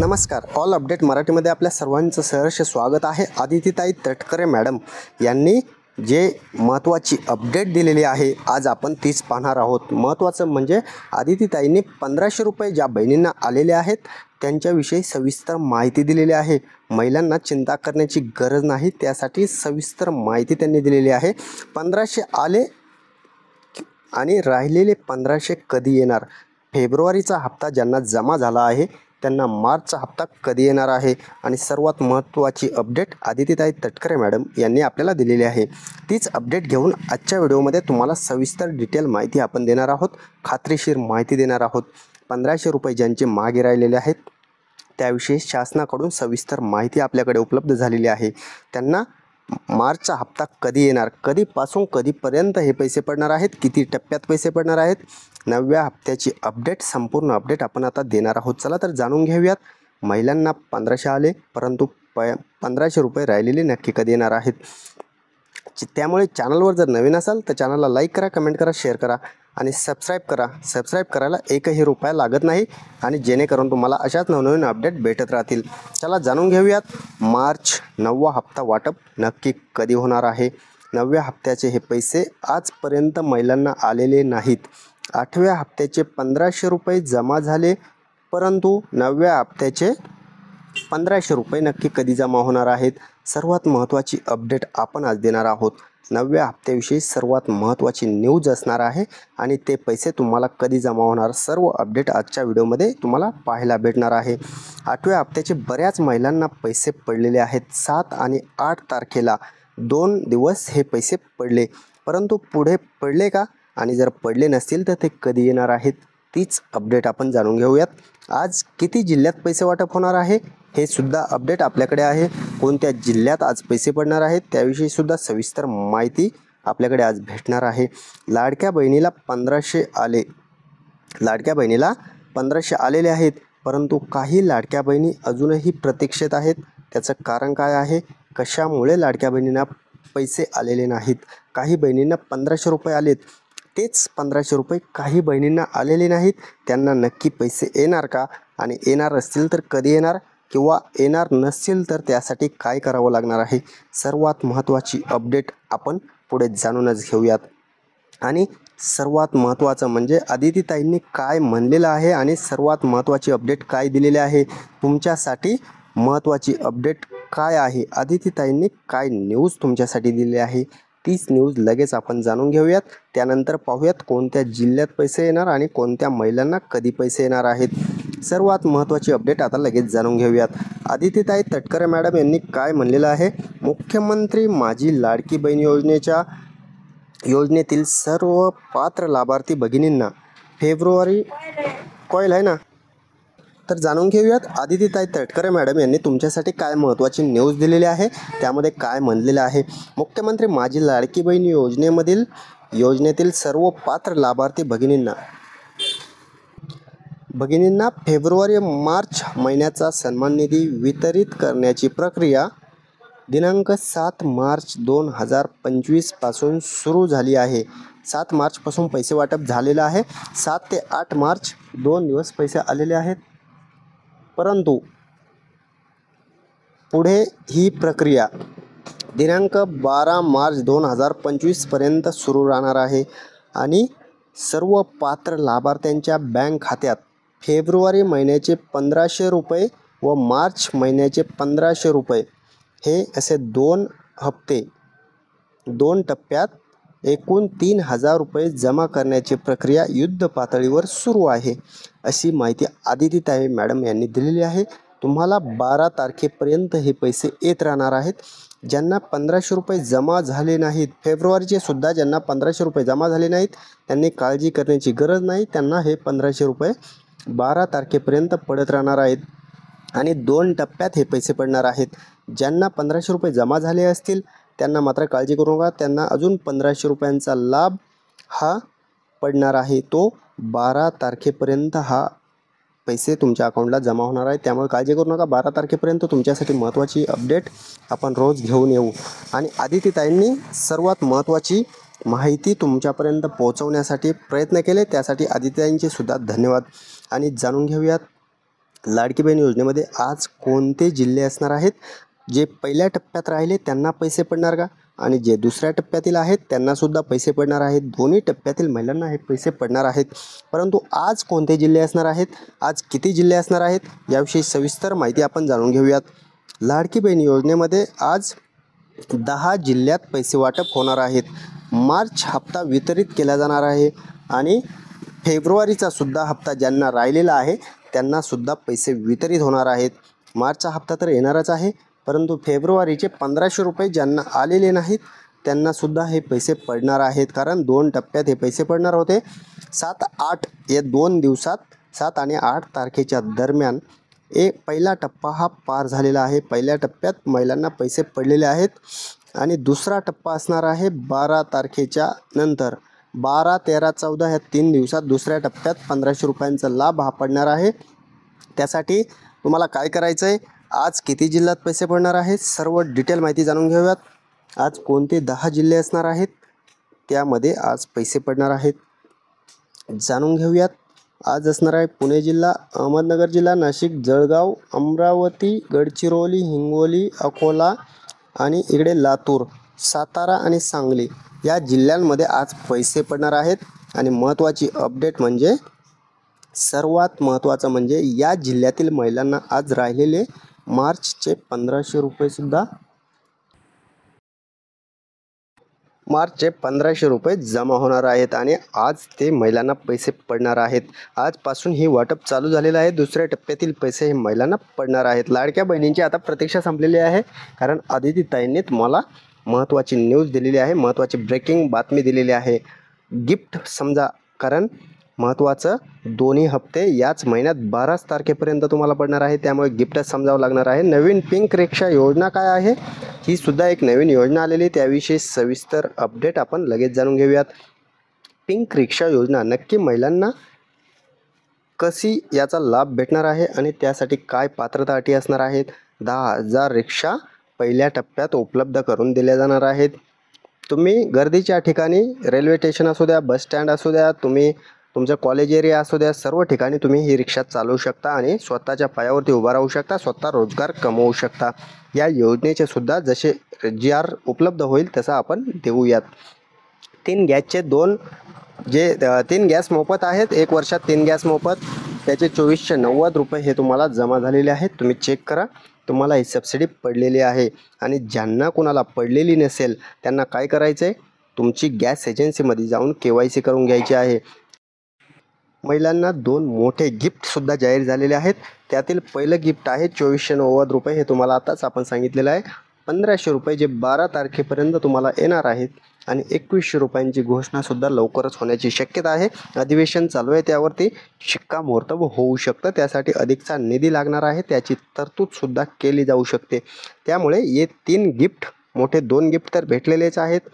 नमस्कार. All update मराठीमध्ये आपल्या सर्वांचं सहर्ष स्वागत आहे. आदितीताई तटकरे मॅडम यांनी जे महत्त्वाची अपडेट दिलेली आहे आज आपण तीच पाहणार आहोत. महत्त्वाचं म्हणजे आदितीताईंनी 1500 रुपये ज्या बहिणींना आलेले आहेत त्यांच्याविषयी सविस्तर माहिती दिलेली आहे. महिलांना चिंता करण्याची गरज नाही, त्यासाठी सविस्तर माहिती त्यांनी दिलेली आहे. 1500 आले आणि राहिलेले 1500 कधी येणार, फेब्रुवारीचा हप्ता ज्यांना जमा झाला आहे त्यांना मार्चचा हप्ता कधी येणार आहे आणि सर्वात महत्त्वाची अपडेट आदितीताई तटकरे मॅडम यांनी आपल्याला दिलेली आहे. तीच अपडेट घेऊन आजच्या व्हिडिओमध्ये तुम्हाला सविस्तर डिटेल माहिती आपण देणार आहोत, खात्रीशीर माहिती देणार आहोत. 1500 रुपये ज्यांचे मागे राहिलेले आहेत त्याविषयी शासनाकडून सविस्तर माहिती आपल्याकडे उपलब्ध झालेली आहे. त्यांना मार्चचा हप्ता कधी येणार, कधीपासून कधीपर्यंत हे पैसे पडणार आहेत, किती टप्प्यात पैसे पडणार आहेत, 9व्या हप्त्याची अपडेट, संपूर्ण अपडेट आपण आता देणार आहोत. चला तर जाणून घेऊयात. महिलांना 1500 आले परंतु 1500 रुपये राहिलेले नक्की कधी येणार आहेत. त्यामुळे चॅनलवर जर नवीन असाल तर चॅनलला लाईक करा, कमेंट करा, शेअर करा आणि सबस्क्राईब करा. सबस्क्राईब करायला एकही रुपया लागत नाही आणि जेणेकरून तुम्हाला अशाच नवनवीन अपडेट भेटत राहतील. चला जाणून घेऊयात. मार्च 9वा हप्ता वाटप नक्की कधी होणार आहे. 9व्या हप्त्याचे हे पैसे आजपर्यंत महिलांना आलेले नाहीत. 8व्या हप्त्याचे 1500 रुपये जमा झाले परंतु 9व्या हप्त्याचे 1500 रुपये नक्की कधी जमा होणार आहेत. सर्वात महत्त्वाची अपडेट आपण आज देणार आहोत. 9व्या हप्त्याविषयी सर्वात महत्त्वाची न्यूज असणार आहे आणि ते पैसे तुम्हाला कधी जमा होणार, सर्व अपडेट आजच्या व्हिडिओमध्ये तुम्हाला पाहायला भेटणार आहे. 8व्या हप्त्याचे बऱ्याच महिलांना पैसे पडलेले आहेत. 7 आणि 8 तारखेला 2 दिवस हे पैसे पडले परंतु पुढे पडले का आणि जर पडले नसतील तर ते कधी येणार आहेत, तीच अपडेट आपण जाणून घेऊयात. आज किती जिल्ह्यात पैसे वाटप होणार आहे हे सुद्धा अपडेट आपल्याकडे आहे. कोणत्या जिल्ह्यात आज पैसे पडणार आहेत त्याविषयी सुद्धा सविस्तर माहिती आपल्याकडे आज भेटणार आहे. लाडक्या बहिणीला 1500 आले, लाडक्या बहिणीला 1500 आलेले आहेत परंतु काही लाडक्या बहिणी अजूनही प्रतीक्षेत आहेत. त्याचं कारण काय आहे, कशामुळे लाडक्या बहिणींना पैसे आलेले नाहीत. काही बहिणींना 1500 रुपये आलेत, तेच 1500 रुपये काही बहिणींना आलेले नाहीत. त्यांना नक्की पैसे येणार का आणि येणार असतील तर कधी येणार किंवा येणार नसतील तर त्यासाठी काय करावं लागणार आहे, सर्वात महत्त्वाची अपडेट आपण पुढे जाणूनच घेऊयात. आणि सर्वात महत्त्वाचं म्हणजे आदितीताईंनी काय म्हणलेलं आहे आणि सर्वात महत्त्वाची अपडेट काय दिलेली आहे, तुमच्यासाठी महत्त्वाची अपडेट काय आहे, आदितीताईंनी काय न्यूज तुमच्यासाठी दिली आहे, तीच न्यूज लगेच आपण जाणून घेऊयात. त्यानंतर पाहूयात कोणत्या जिल्ह्यात पैसे येणार आणि कोणत्या महिलांना कधी पैसे येणार आहेत. सर्वात महत्त्वाची अपडेट आता लगेच जाणून घेऊयात. आदितीताई तटकरे मॅडम यांनी काय म्हणलेलं आहे, मुख्यमंत्री माझी लाडकी बहीण योजनेतील सर्व पात्र लाभार्थी भगिनींना फेब्रुवारी कॉईल आहे ना, तर जाणून घेऊयात. आदितीताई तटकरे मॅडम यांनी तुमच्यासाठी काय महत्त्वाची न्यूज दिलेली आहे, त्यामध्ये काय म्हणलेलं आहे. मुख्यमंत्री माझी लाडकी बहीण योजनेतील सर्व पात्र लाभार्थी भगिनींना फेब्रुवारी मार्च महिन्याचा सन्मान निधी वितरित करण्याची प्रक्रिया दिनांक 7 मार्च 2025 पासून सुरू झाली आहे. 7 मार्चपासून पैसे वाटप झालेलं आहे. 7 ते 8 मार्च 2 दिवस पैसे आलेले आहेत परंतु पुढे ही प्रक्रिया दिनांक 12 मार्च 2025 पर्यंत सुरू राहणार आहे आणि सर्व पात्र लाभार्थ्यांच्या बँक खात्यात फेब्रुवारी महिन्याचे 1500 रुपये व मार्च महिन्याचे 1500 रुपये हे असे 2 हप्ते 2 टप्प्यात एकूण 3000 रुपये जमा करण्याची प्रक्रिया युद्ध पातळीवर सुरू आहे, अशी माहिती आदितीताई मॅडम यांनी दिलेली आहे. तुम्हाला 12 तारखेपर्यंत हे पैसे येत राहणार आहेत. ज्यांना 1500 रुपये जमा झाले नाहीत, फेब्रुवारीचे सुद्धा ज्यांना 1500 रुपये जमा झाले नाहीत त्यांनी काळजी करण्याची गरज नाही. त्यांना हे 1500 रुपये 12 तारखेपर्यंत पडत राहणार आहेत आणि 2 टप्प्यात हे पैसे पडणार आहेत. ज्यांना 1500 रुपये जमा झाले असतील त्यांना मात्र काळजी करू नका, त्यांना अजून 1500 रुपयांचा लाभ हा पडणार आहे. तो 12 तारखेपर्यंत हा पैसे तुमच्या अकाउंटला जमा होणार आहे. त्यामुळे काळजी करू नका. 12 तारखेपर्यंत तुमच्यासाठी महत्त्वाची अपडेट आपण रोज घेऊन येऊ आणि आदितीताईंनी सर्वात महत्त्वाची माहिती तुमच्यापर्यंत पोहोचवण्यासाठी प्रयत्न केले, त्यासाठी आदितीताईंचे सुद्धा धन्यवाद. आणि जाणून घेऊयात लाडकी बहीण योजनेमध्ये आज कोणते जिल्हे असणार आहेत? जे पहिल्या टप्प्यात राहिले त्यांना पैसे पडणार का? आणि जे दुसऱ्या टप्प्यातील आहेत त्यांनासुद्धा पैसे पडणार आहेत. दोन्ही टप्प्यातील महिलांना हे पैसे पडणार आहेत. परंतु आज कोणते जिल्हे असणार आहेत? आज किती जिल्हे असणार आहेत? याविषयी सविस्तर माहिती आपण जाणून घेऊयात. लाडकी बहीण योजनेमध्ये आज 10 जिल्ह्यात पैसे वाटप होणार आहेत. मार्च हप्ता वितरित केला जाणार आहे आणि फेब्रुवारीचा सुद्धा हप्ता ज्यांना राहिलेला आहे त्यांनासुद्धा पैसे वितरित होणार आहेत. मार्चचा हप्ता तर येणारच आहे, परंतु फेब्रुवारीचे 1500 रुपये ज्यांना आलेले नाहीत त्यांनासुद्धा हे पैसे पडणार आहेत. कारण 2 टप्प्यात हे पैसे पडणार होते. 7-8 या 2 दिवसात 7 आणि 8 तारखेच्या दरम्यान पहिला टप्पा हा पार झालेला आहे. पहिल्या टप्प्यात महिलांना पैसे पडलेले आहेत आणि दुसरा टप्पा असणार आहे 12 तारखेच्या नंतर. 12, 13, 14 ह्या 3 दिवसात दुसऱ्या टप्प्यात 1500 रुपयांचा लाभ हा पडणार आहे. त्यासाठी तुम्हाला काय करायचं आहे? आज किती जिल्ह्यात पैसे पडणार आहेत सर्व डिटेल माहिती जाणून घेऊयात. आज कोणते 10 जिल्हे असणार आहेत त्यामध्ये आज पैसे पडणार आहेत जाणून घेऊयात. आज असणार आहे पुणे जिल्हा, अहमदनगर जिल्हा, नाशिक, जळगाव, अमरावती, गडचिरोली, हिंगोली, अकोला आणि इकडे लातूर, सातारा आणि सांगली या जिल्ह्यांमध्ये आज पैसे पडणार आहेत. आणि महत्त्वाची अपडेट म्हणजे सर्वात महत्त्वाचं म्हणजे या जिल्ह्यातील महिलांना आज राहिलेले मार्चचे 1500 रुपये जमा होणार आहेत आणि आज ते महिलांना पैसे पडणार आहेत. आजपासून ही वाटप चालू झालेलं आहे. दुसऱ्या टप्प्यातील पैसे हे महिलांना पडणार आहेत. लाडक्या बहिणींची आता प्रतीक्षा संपलेली आहे, कारण आदितीताईंनी तुम्हाला महत्त्वाची न्यूज दिलेली आहे, महत्त्वाची ब्रेकिंग बातमी दिलेली आहे. गिफ्ट समजा, कारण महत्त्वाचं दोन्ही हप्ते याच महिन्यात 12 तारखेपर्यंत तुम्हाला पडणार आहे, त्यामुळे गिफ्टच समजावं लागणार आहे. नवीन पिंक रिक्षा योजना काय आहे? ही सुद्धा एक नवीन योजना आलेली, त्याविषयी सविस्तर अपडेट आपण लगेच जाणून घेऊयात. पिंक रिक्षा योजना नक्की महिलांना कशी याचा लाभ भेटणार आहे आणि त्यासाठी काय पात्रता अटी असणार आहेत? 10,000 रिक्षा पहिल्या टप्प्यात उपलब्ध करून दिल्या जाणार आहेत. तुम्ही गर्दीच्या ठिकाणी, रेल्वे स्टेशन असू द्या, बस स्टँड असू द्या, तुम्ही तुमचं कॉलेज एरिया असू द्या, सर्व ठिकाणी तुम्ही ही रिक्षा चालवू शकता आणि स्वतःच्या पायावरती उभा राहू शकता, स्वतः रोजगार कमवू शकता. या योजनेचे सुद्धा जसे GR उपलब्ध होईल तसं आपण देऊयात. 3 गॅसचे 3 गॅस मोफत आहेत. 1 वर्षात 3 गॅस मोफत. त्याचे 2490 रुपये हे तुम्हाला जमा झालेले आहेत. तुम्ही चेक करा, तुम्हाला ही सबसिडी पडलेली आहे. आणि ज्यांना कोणाला पडलेली नसेल त्यांना काय करायचं आहे? तुमची गॅस एजन्सीमध्ये जाऊन KYC करून घ्यायची आहे. महिलांना 2 मोठे गिफ्टसुद्धा जाहीर झालेले आहेत. त्यातील पहिलं गिफ्ट आहे 2490 रुपये, हे तुम्हाला आताच आपण सांगितलेलं आहे. 1500 रुपये जे 12 तारखेपर्यंत तुम्हाला येणार आहेत आणि 2100 रुपयांची घोषणासुद्धा लवकरच होण्याची शक्यता आहे. अधिवेशन चालू आहे, त्यावरती शिक्कामोर्तब होऊ शकतं. त्यासाठी अधिकचा निधी लागणार आहे, त्याची तरतूदसुद्धा केली जाऊ शकते. त्यामुळे हे 3 गिफ्ट, मोठे 2 गिफ्ट तर भेटलेलेच आहेत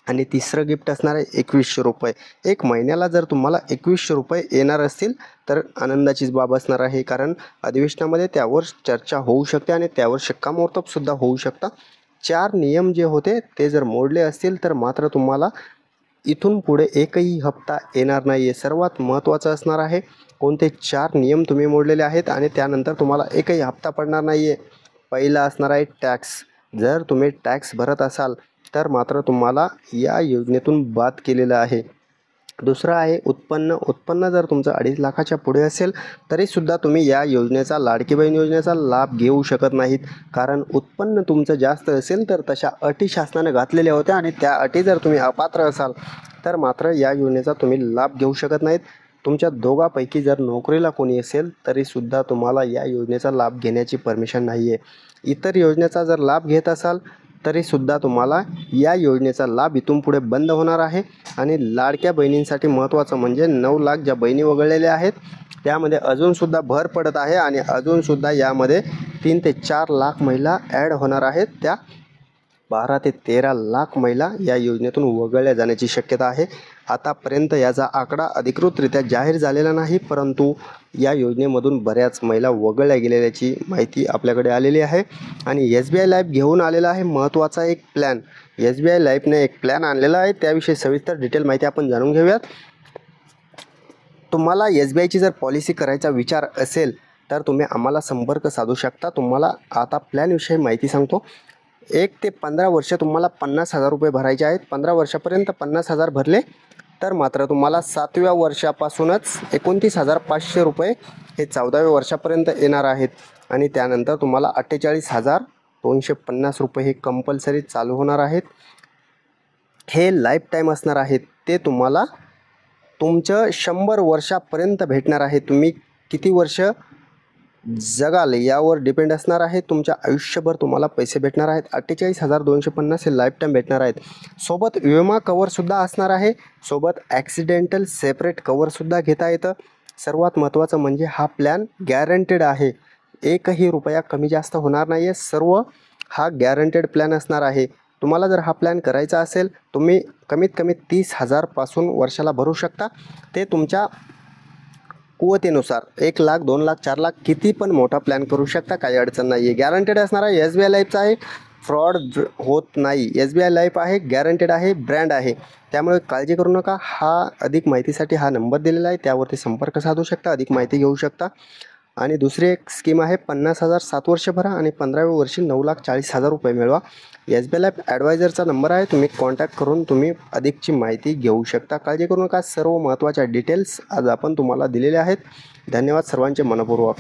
आणि तिसरं गिफ्ट असणार आहे 2100 रुपये. 1 महिन्याला जर तुम्हाला 2100 रुपये येणार असतील तर आनंदाचीच बाब असणार आहे, कारण अधिवेशनामध्ये त्यावर चर्चा होऊ शकते आणि त्यावर शिक्कामोर्तबसुद्धा होऊ शकतं. 4 नियम जे होते ते जर मोडले असतील तर मात्र तुम्हाला इथून पुढे एकही हप्ता येणार नाही आहे. सर्वात महत्त्वाचं असणार आहे कोणते 4 नियम तुम्ही मोडलेले आहेत आणि त्यानंतर तुम्हाला एकही हप्ता पडणार नाही आहे. पहिला असणार आहे टॅक्स. जर तुम्ही टॅक्स भरत असाल तर मात्र तुम्हाला या योजनेतून बाद केलेलं आहे. दुसरं आहे उत्पन्न. उत्पन्न जर तुमचं 2.5 लाखाच्या पुढे असेल तरीसुद्धा तुम्ही या योजनेचा, लाडकी बहीण योजनेचा लाभ घेऊ शकत नाहीत, कारण उत्पन्न तुमचं जास्त असेल तर तशा अटी शासनाने घातलेल्या होत्या आणि त्या अटी जर तुम्ही अपात्र असाल तर मात्र या योजनेचा तुम्ही लाभ घेऊ शकत नाहीत. तुमच्या दोघांपैकी जर नोकरीला कोणी असेल तरीसुद्धा तुम्हाला या योजनेचा लाभ घेण्याची परमिशन नाही आहे. इतर योजनेचा जर लाभ घेत असाल तरीसुद्धा तुम्हाला या योजनेचा लाभ इथून पुढे बंद होणार आहे. आणि लाडक्या बहिणींसाठी महत्त्वाचं म्हणजे 9 लाख ज्या बहिणी वगळलेल्या आहेत त्यामध्ये अजूनसुद्धा भर पडत आहे आणि अजूनसुद्धा यामध्ये 3 ते 4 लाख महिला ॲड होणार आहेत. त्या 12 ते 13 लाख महिला या योजनेतून वगळल्या जाण्याची शक्यता आहे. आतापर्यंत याचा आकडा अधिकृतरित्या जाहीर झालेला नाही, परंतु या योजनेमधून बऱ्याच महिला वगळल्या गेलेल्याची माहिती आपल्याकडे आलेली आहे. आणि SBI लाईफ घेऊन आलेला आहे महत्त्वाचा एक प्लॅन. SBI लाईफने एक प्लॅन आणलेला आहे, त्याविषयी सविस्तर डिटेल माहिती आपण जाणून घेऊयात. तुम्हाला SBIची जर पॉलिसी करायचा विचार असेल तर तुम्ही आम्हाला संपर्क साधू शकता. तुम्हाला आता प्लॅनविषयी माहिती सांगतो. 1 ते 15 वर्ष तुम्हाला 50,000 रुपये भरायचे आहेत. 15 वर्षापर्यंत 50,000 भरले तर मात्र तुम्हाला 7व्या वर्षापासूनच 29,500 रुपये हे 14व्या वर्षापर्यंत येणार आहेत. आणि त्यानंतर तुम्हाला 48,250 रुपये हे कंपल्सरी चालू होणार आहेत. हे लाईफ टाईम असणार आहेत. ते तुम्हाला तुमचं 100 वर्षापर्यंत भेटणार आहे. तुम्ही किती वर्ष जगाल यावर डिपेंड असणार आहे. तुमच्या आयुष्यभर तुम्हाला पैसे भेटणार आहेत. 48,250 हे लाईफ टाईम भेटणार आहेत. सोबत विमा कवरसुद्धा असणार आहे. सोबत ॲक्सिडेंटल सेपरेट कवरसुद्धा घेता येतं. सर्वात महत्त्वाचं म्हणजे हा प्लॅन गॅरंटेड आहे. एकही रुपया कमी जास्त होणार नाही आहे. सर्व हा गॅरंटेड प्लॅन असणार आहे. तुम्हाला जर हा प्लॅन करायचा असेल तुम्ही कमीत कमी 30,000 पासून वर्षाला भरू शकता. ते तुमच्या कुवतीनुसार 1 लाख 2 लाख 4 लाख किती पण मोठा प्लॅन करू शकता. काही अडचण नाही आहे. गॅरंटेड असणार आहे. SBI लाईफचा आहे. फ्रॉड होत नाही. SBI लाईफ आहे. गॅरंटेड आहे. ब्रँड आहे. त्यामुळे काळजी करू नका. हा अधिक माहितीसाठी हा नंबर दिलेला आहे. त्यावरती संपर्क साधू शकता. अधिक माहिती घेऊ शकता. आणि दुसरी एक स्कीम आहे 50,000 7 वर्ष भरा आणि 15व्या वर्षी 9,40,000 रुपये मिळवा. SBI लाईफ ॲडवायझरचा नंबर आहे. तुम्ही कॉन्टॅक्ट करून तुम्ही अधिकची माहिती घेऊ शकता. काळजी करू नका. सर्व महत्त्वाच्या डिटेल्स आज आपण तुम्हाला दिलेल्या आहेत. धन्यवाद सर्वांचे मनपूर्वक.